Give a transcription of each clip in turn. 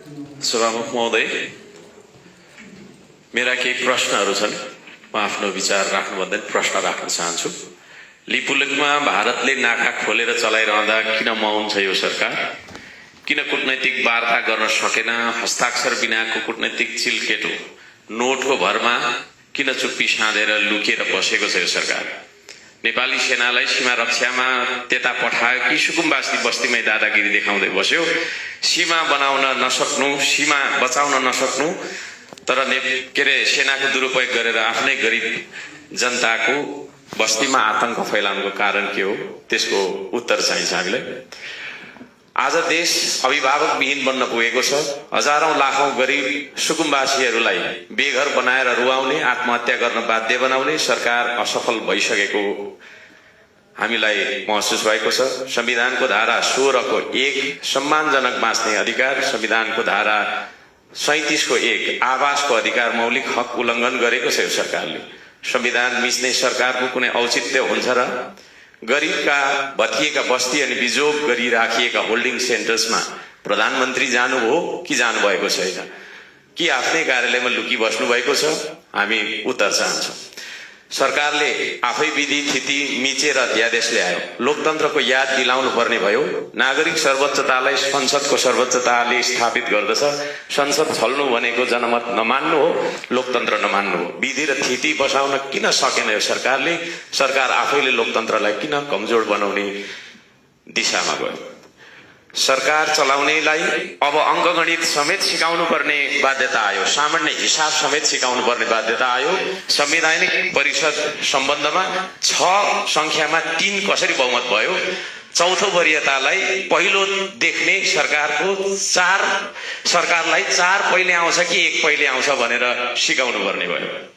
सभामुख महोदय, मेरा केही प्रश्नहरू छन्। म आफ्नो विचार राख्नुभन्दा प्रश्न राख्न चाहन्छु। लिपुलेखमा भारतले नाका खोलेर चलाइरहँदा किन मौन छ यो सरकार? किन कूटनैतिक वार्ता गर्न सकेन? हस्ताक्षर बिनाको कूटनैतिक चिल्केटो नोटको भरमा किन चुप्पी साँधेर लुकेर बसेको छ यो सरकार? नेपाली सेनालाई सीमा रक्षामा त्यता पठायो कि सुकुम्बासी बस्तीमै दादागिरी देखाउँदै बस्यो? सीमा बनाउन नसक्नु, सीमा बचाउन नसक्नु, तर के अरे सेनाको दुरुपयोग गरेर आफ्नै गरिब जनताको बस्तीमा आतंक फैलाउनुको कारण के हो? त्यसको उत्तर चाहिन्छ हामीलाई। आज देश अभिभावक विहीन बन्न पुगेको छ। हजारौं लाखौं गरिब सुकुम्बासीहरूलाई बेघर बनाएर रुवाउने, आत्महत्या गर्न बाध्य बनाउने सरकार असफल भइसकेको हामीलाई महसुस भएको छ। संविधानको धारा 16 को 1 सम्मानजनक बाँच्ने अधिकार, संविधानको धारा 37 को 1 आवासको अधिकार मौलिक हक उल्लङ्घन गरेको छ यो सरकारले। संविधान मिच्ने सरकारको कुनै औचित्य हुन्छ र? गरिबका भत्किएका बस्ती अनि बिजोग गरी राखिएका होल्डिङ सेन्टर्समा प्रधानमन्त्री जानुभयो कि जानुभएको छैन? कि आफ्नै कार्यालयमा लुकी बस्नु भएको छ? हामी उत्तर चाहन्छौँ। सरकारले आफै विधि थिति मिचेर अध्यादेश ल्यायो। लोकतन्त्रको याद दिलाउनु पर्ने भयो। नागरिक सर्वोच्चतालाई संसदको सर्वोच्चताले स्थापित गर्दछ। संसद छल्नु भनेको जनमत नमान्नु हो, लोकतन्त्र नमान्नु हो। विधि र थिति बसाउन किन सकेन यो सरकारले? सरकार आफैले लोकतन्त्रलाई किन कमजोर बनाउने दिशामा गयो? सरकार चलाउनेलाई अब अङ्कगणित समेत सिकाउनु पर्ने बाध्यता आयो। सामान्य हिसाब समेत सिकाउनु पर्ने बाध्यता आयो। संवैधानिक परिषद सम्बन्धमा 6 संख्यामा 3 कसरी बहुमत भयो? चौथो वरियतालाई पहिलो देख्ने सरकारलाई 4 पहिले आउँछ कि 1 पहिले आउँछ भनेर सिकाउनु पर्ने भयो।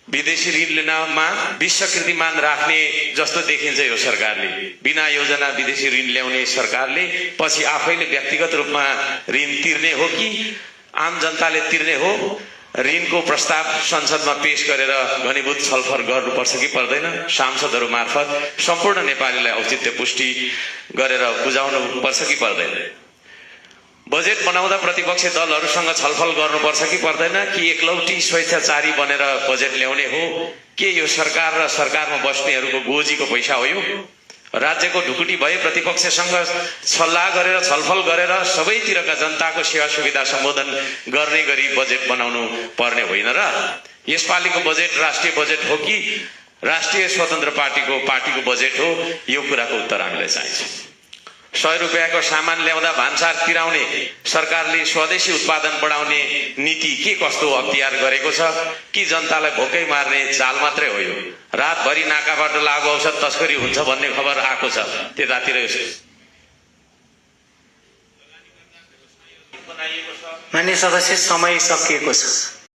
विदेशी ऋण लिनमा विश्व कीर्तिमान राख्ने जस्तो देखिन्छ यो सरकारले। बिना योजना विदेशी ऋण ल्याउने सरकारले पछि आफैले व्यक्तिगत रूपमा ऋण तिर्ने हो कि आम जनताले तिर्ने हो? ऋणको प्रस्ताव संसदमा पेश गरेर घनीभूत छलफल गर्नुपर्छ कि पर्दैन? सांसदहरू मार्फत सम्पूर्ण नेपालीलाई औचित्य पुष्टि गरेर बुझाउनु पर्छ कि पर्दैन? बजेट बनाउँदा प्रतिपक्षी दलहरूसँग छलफल गर्नुपर्छ कि पर्दैन? कि एकलौटी स्वेच्छाचारी बनेर बजेट ल्याउने हो? के यो सरकार र सरकारमा बस्नेहरूको गोजीको पैसा हो यो? राज्यको ढुकुटी भए प्रतिपक्षसँग सल्लाह गरेर छलफल गरेर सबैतिरका जनताको सेवा सुविधा सम्बोधन गर्ने गरी बजेट बनाउनु पर्ने होइन र? यसपालिको बजेट राष्ट्रिय बजेट हो कि राष्ट्रिय स्वतन्त्र पार्टीको बजेट हो? यो कुराको उत्तर हामीलाई चाहिन्छ। 100 रुपियाँको सामान ल्याउँदा भान्सार तिराउने सरकारले स्वदेशी उत्पादन बढाउने नीति के कस्तो अख्तियार गरेको छ? कि जनतालाई भोकै मार्ने चाल मात्रै हो यो? रातभरि नाकाबाट लागु औषध तस्करी हुन्छ भन्ने खबर आएको छ। त्यतातिर माननीय सदस्य, समय सकिएको छ।